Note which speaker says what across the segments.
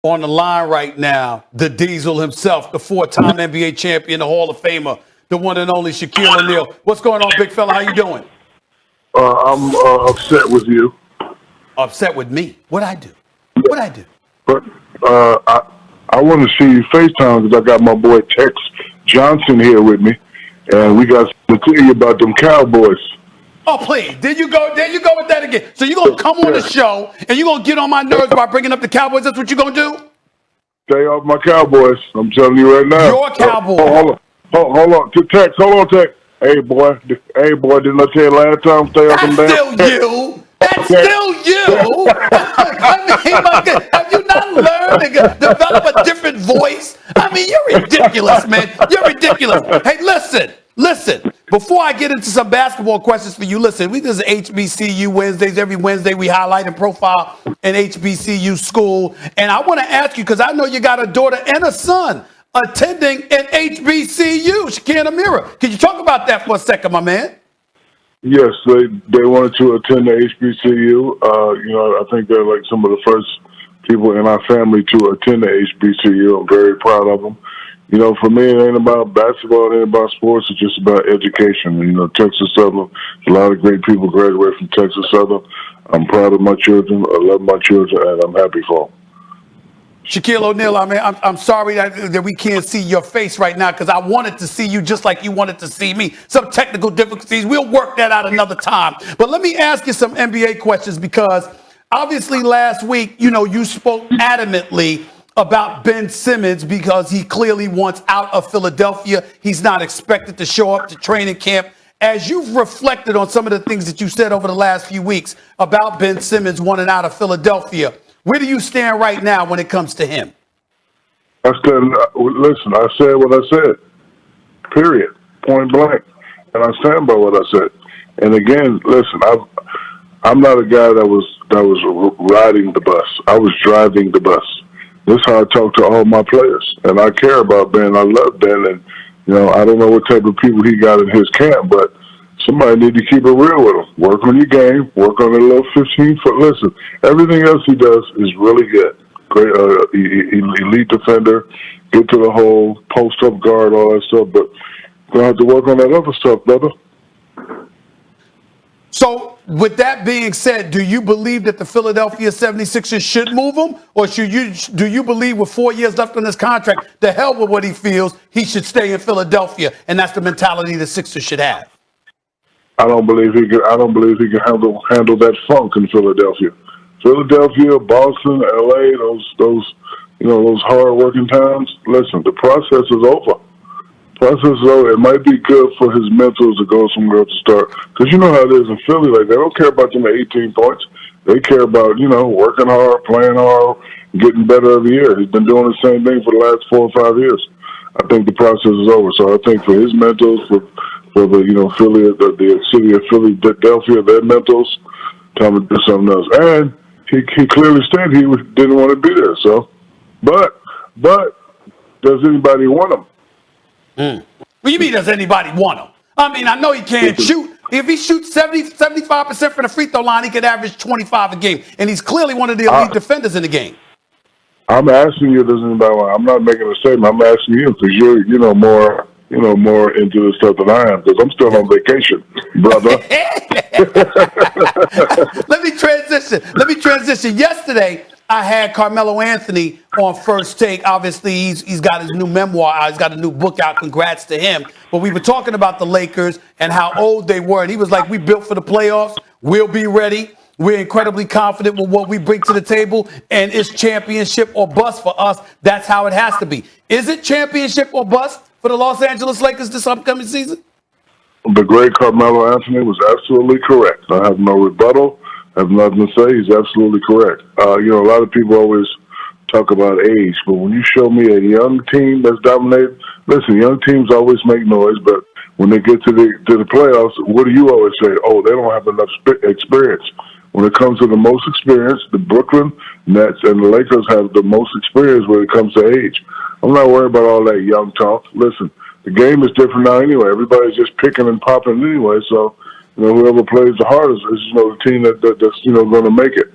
Speaker 1: On the line right now, the Diesel himself, the four-time NBA champion, the Hall of Famer, the one and only Shaquille O'Neal. What's going on, big fella? How you doing?
Speaker 2: I'm upset with you.
Speaker 1: Upset with me? What'd I do? What'd I do?
Speaker 2: But I want to see you FaceTime because I got my boy Tex Johnson here with me, and we got something to tell you about them Cowboys.
Speaker 1: Oh, please. There you go with that again. So you're going to come on the show, and you're going to get on my nerves by bringing up the Cowboys? That's what you're going to do?
Speaker 2: Stay off my Cowboys. I'm telling you right now.
Speaker 1: Your Cowboys.
Speaker 2: Hold on. Tex, hold on, Tex. Hey, boy, didn't I tell you last time? Stay off them damn.
Speaker 1: That's still you. That's still you. I mean, my God, have you not learned to develop a different voice? I mean, you're ridiculous, man. You're ridiculous. Hey, listen. Before I get into some basketball questions for you, listen, we do this HBCU Wednesdays. Every Wednesday we highlight and profile an HBCU school. And I want to ask you, because I know you got a daughter and a son attending an HBCU, Shaquille O'Neal. Can you talk about that for a second, my man?
Speaker 2: Yes, they wanted to attend the HBCU. I think they're like some of the first people in our family to attend the HBCU. I'm very proud of them. For me, it ain't about basketball, it ain't about sports, it's just about education. Texas Southern, a lot of great people graduate from Texas Southern. I'm proud of my children, I love my children, and I'm happy for them.
Speaker 1: Shaquille O'Neal, I mean, I'm sorry that we can't see your face right now because I wanted to see you just like you wanted to see me. Some technical difficulties. We'll work that out another time. But let me ask you some NBA questions because obviously last week, you spoke adamantly about Ben Simmons because he clearly wants out of Philadelphia. He's not expected to show up to training camp. As you've reflected on some of the things that you said over the last few weeks about Ben Simmons wanting out of Philadelphia, where do you stand right now when it comes to him?
Speaker 2: Listen, I said what I said, period, point blank. And I stand by what I said. And again, listen, I'm not a guy that was riding the bus. I was driving the bus. This is how I talk to all my players. And I care about Ben. I love Ben. And, I don't know what type of people he got in his camp, but somebody need to keep it real with him. Work on your game. Work on a little 15-foot. Listen, everything else he does is really good. Great, elite defender, get to the hole, post up guard, all that stuff. But you're going to have to work on that other stuff, brother.
Speaker 1: So, with that being said, do you believe that the Philadelphia 76ers should move him? Or do you believe with 4 years left on this contract, the hell with what he feels, he should stay in Philadelphia, and that's the mentality the Sixers should have?
Speaker 2: I don't believe he can handle that funk in Philadelphia. Philadelphia, Boston, LA, those hard working towns. Listen, the process is over. It might be good for his mentals to go somewhere to start. Because you know how it is in Philly. Like, they don't care about them at 18 points. They care about, working hard, playing hard, getting better every year. He's been doing the same thing for the last 4 or 5 years. I think the process is over. So I think for his mentals, for the, Philly, the city of Philadelphia, their mentals, time to do something else. And he clearly stated he didn't want to be there. So, but does anybody want him?
Speaker 1: What do you mean, does anybody want him? I mean, I know he can't shoot. If he shoots 75% from the free throw line, he could average 25 a game. And he's clearly one of the elite defenders in the game.
Speaker 2: I'm asking you, does anybody want him? I'm not making a statement. I'm asking you because you're more into this stuff than I am because I'm still on vacation, brother.
Speaker 1: Let me transition. Yesterday, I had Carmelo Anthony on First Take. Obviously, he's got his new memoir out. He's got a new book out. Congrats to him. But we were talking about the Lakers and how old they were. And he was like, we built for the playoffs. We'll be ready. We're incredibly confident with what we bring to the table. And it's championship or bust for us. That's how it has to be. Is it championship or bust for the Los Angeles Lakers this upcoming season?
Speaker 2: The great Carmelo Anthony was absolutely correct. I have no rebuttal. I have nothing to say. He's absolutely correct. A lot of people always talk about age, but when you show me a young team that's dominated, listen, young teams always make noise, but when they get to the playoffs, what do you always say? Oh, they don't have enough experience. When it comes to the most experience, the Brooklyn Nets and the Lakers have the most experience when it comes to age. I'm not worried about all that young talk. Listen, the game is different now anyway. Everybody's just picking and popping anyway, so whoever plays the hardest is, the team that's going to make it.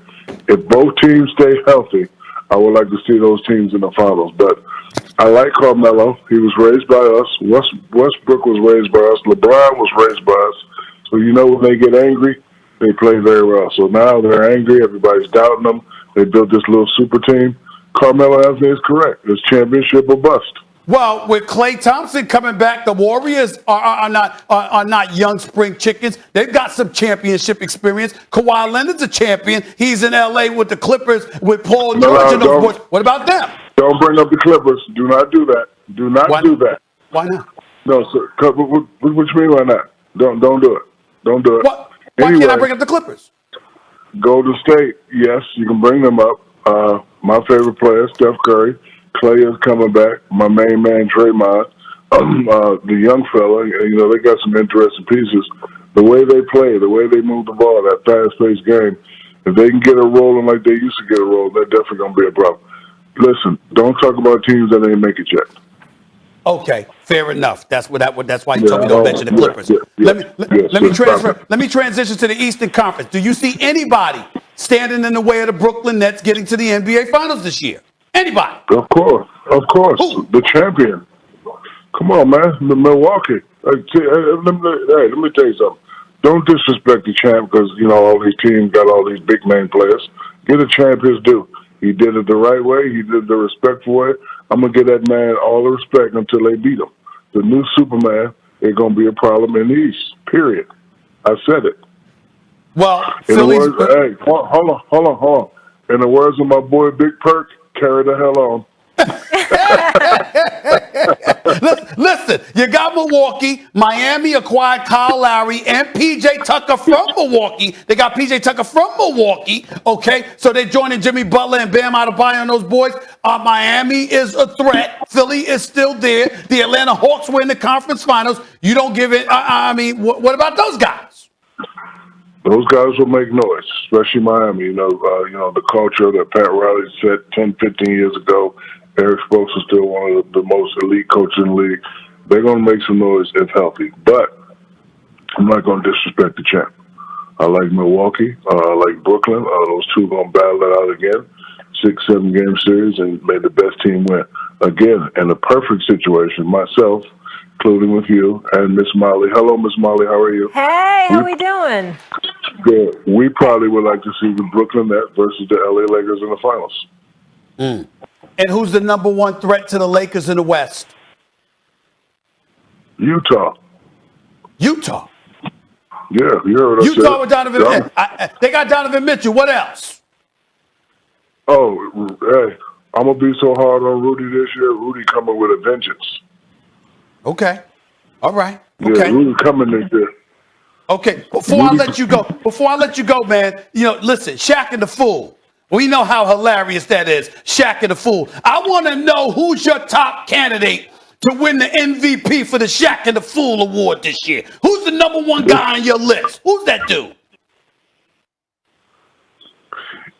Speaker 2: If both teams stay healthy, I would like to see those teams in the finals. But I like Carmelo. He was raised by us. Westbrook was raised by us. LeBron was raised by us. So when they get angry, they play very well. So now they're angry. Everybody's doubting them. They built this little super team. Carmelo Anthony is correct. It's championship or bust.
Speaker 1: Well, with Klay Thompson coming back, the Warriors are not young spring chickens. They've got some championship experience. Kawhi Leonard's a champion. He's in L.A. with the Clippers with Paul George and those boys. What about them?
Speaker 2: Don't bring up the Clippers. Do not do that. Do not do that.
Speaker 1: Why not?
Speaker 2: No, sir. What you mean by that? Don't do it. Don't do it.
Speaker 1: What? Why can't I bring up the Clippers?
Speaker 2: Golden State, yes, you can bring them up. My favorite player, Steph Curry. Klay is coming back. My main man, Draymond. The young fella, they got some interesting pieces. The way they play, the way they move the ball, that fast-paced game, if they can get it rolling like they used to get it rolling, they're definitely going to be a problem. Listen, don't talk about teams that ain't make it yet.
Speaker 1: Okay, fair enough. That's why you told me don't mention the Clippers. Let me transition to the Eastern Conference. Do you see anybody standing in the way of the Brooklyn Nets getting to the NBA Finals this year? Anybody?
Speaker 2: Of course.
Speaker 1: Who?
Speaker 2: The champion. Come on, man. The Milwaukee. Let me tell you something. Don't disrespect the champ because, all these teams got all these big name players. Get a champ his due. He did it the right way. He did it the respectful way. I'm going to give that man all the respect until they beat him. The new Superman is going to be a problem in the East, period. I said it.
Speaker 1: Well,
Speaker 2: hold on. In the words of my boy Big Perk, carry the hell on.
Speaker 1: Listen, you got Milwaukee. Miami acquired Kyle Lowry and P.J. Tucker from Milwaukee. They got P.J. Tucker from Milwaukee. Okay, so they're joining Jimmy Butler and Bam Adebayo and those boys. Miami is a threat. Philly is still there. The Atlanta Hawks were in the conference finals. You don't give it. What about those guys?
Speaker 2: Those guys will make noise, especially Miami. The culture that Pat Riley set 10, 15 years ago. Eric Spoelstra is still one of the most elite coaches in the league. They're going to make some noise if healthy. But I'm not going to disrespect the champ. I like Milwaukee. I like Brooklyn. Those two are going to battle it out again. 6-7 game series, and may the best team win. Again, in a perfect situation, myself, including with you, and Miss Molly. Hello, Miss Molly. How are you?
Speaker 3: Hey, how we doing?
Speaker 2: Good. We probably would like to see the Brooklyn Nets versus the LA Lakers in the finals.
Speaker 1: And who's the number one threat to the Lakers in the West?
Speaker 2: Utah.
Speaker 1: Utah?
Speaker 2: Yeah, you heard us.
Speaker 1: Utah with Donovan Mitchell. They got Donovan Mitchell. What else?
Speaker 2: Oh, hey, I'm going to be so hard on Rudy this year. Rudy coming with a vengeance.
Speaker 1: Okay. All right.
Speaker 2: Yeah,
Speaker 1: Okay.
Speaker 2: Rudy coming this year.
Speaker 1: Okay. Before I let you go, man, listen, Shaq and the Fool. We know how hilarious that is. Shaq and the Fool. I want to know who's your top candidate to win the MVP for the Shaq and the Fool award this year. Who's the number one guy on your list? Who's that dude?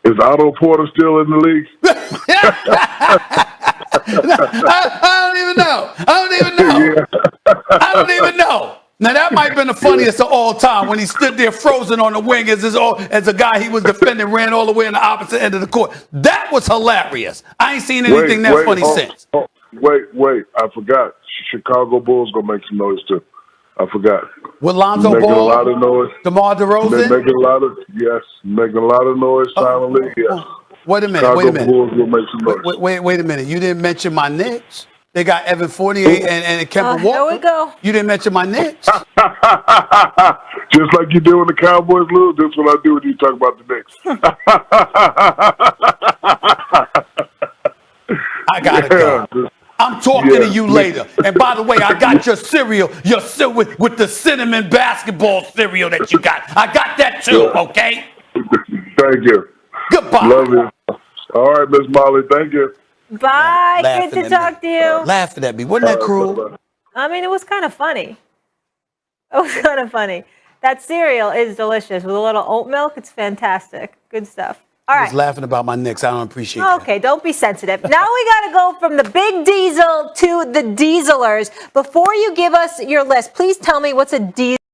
Speaker 2: Is Otto Porter still in the league?
Speaker 1: I don't even know. I don't even know. Now, that might have been the funniest of all time when he stood there frozen on the wing as a guy he was defending ran all the way on the opposite end of the court. That was hilarious. I ain't seen anything funny since.
Speaker 2: Wait. I forgot. Chicago Bulls going to make some noise, too. I forgot.
Speaker 1: With Lonzo Ball?
Speaker 2: Making a lot of noise.
Speaker 1: DeMar DeRozan?
Speaker 2: They're making a lot of noise finally, yes.
Speaker 1: Wait a minute.
Speaker 2: Chicago Bulls will make some noise.
Speaker 1: Wait a minute. You didn't mention my Knicks. They got Evan Fournier and Kemba Walker.
Speaker 3: Here we go.
Speaker 1: You didn't mention my Knicks.
Speaker 2: Just like you do when the Cowboys lose, that's what I do when you talk about the Knicks.
Speaker 1: I gotta go. I'm talking to you later. And by the way, I got your cereal, with the cinnamon basketball cereal that you got. I got that too, okay?
Speaker 2: Thank you.
Speaker 1: Goodbye.
Speaker 2: Love you. All right, Miss Molly, thank you.
Speaker 3: Bye. Good to talk to you.
Speaker 1: Laughing at me. Wasn't that cruel?
Speaker 3: I mean, it was kind of funny. That cereal is delicious with a little oat milk. It's fantastic. Good stuff. All right.
Speaker 1: I was laughing about my Knicks. I don't appreciate that.
Speaker 3: Okay, don't be sensitive. Now we got to go from the big diesel to the dieselers. Before you give us your list, please tell me what's a diesel.